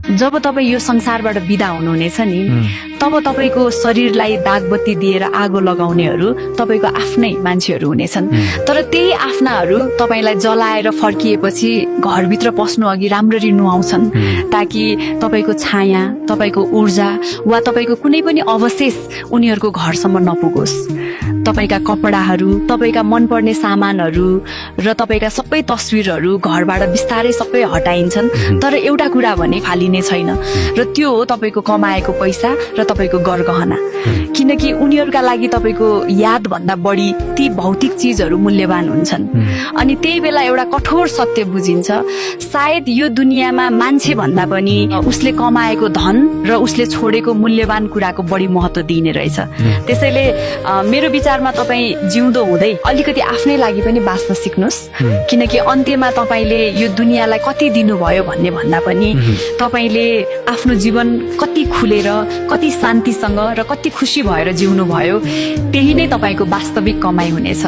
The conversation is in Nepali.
जब तपाईँ यो संसारबाट बिदा हुनुहुनेछ नि तब तपाईँको शरीरलाई दागबत्ती दिएर आगो लगाउनेहरू तपाईँको आफ्नै मान्छेहरू हुनेछन्। तर त्यही आफ्नाहरू तपाईँलाई जलाएर फर्किएपछि घरभित्र पस्नु अघि राम्ररी नुहाउँछन् ताकि तपाईँको छाया, तपाईँको ऊर्जा वा तपाईँको कुनै पनि अवशेष उनीहरूको घरसम्म नपुगोस्। तपाईँका कपडाहरू, तपाईँका मनपर्ने सामानहरू र तपाईँका सबै तस्विरहरू घरबाट बिस्तारै सबै हटाइन्छन्, तर एउटा कुरा भने फालिने छैन र त्यो हो तपाईँको कमाएको पैसा र तपाईँको गरगहना। किनकि उनीहरूका लागि तपाईँको यादभन्दा बढी ती भौतिक चिजहरू मूल्यवान हुन्छन्। अनि त्यही बेला एउटा कठोर सत्य बुझिन्छ, सायद यो दुनियाँमा मान्छे भन्दा पनि उसले कमाएको धन र उसले छोडेको मूल्यवान कुराको बढी महत्त्व दिइने रहेछ। त्यसैले मेरो विचारमा तपाईँ जिउँदो हुँदै अलिकति आफ्नै लागि पनि बाँच्न सिक्नुहोस्, किनकि अन्त्यमा तपाईँले यो दुनियाँलाई कति दिनुभयो भन्ने भन्दा पनि तपाईँले आफ्नो जीवन कति खुलेर, कति शान्तिसँग र कति खुसी भएर जिउनु भयो, त्यही नै तपाईँको वास्तविक कमाइ हुनेछ।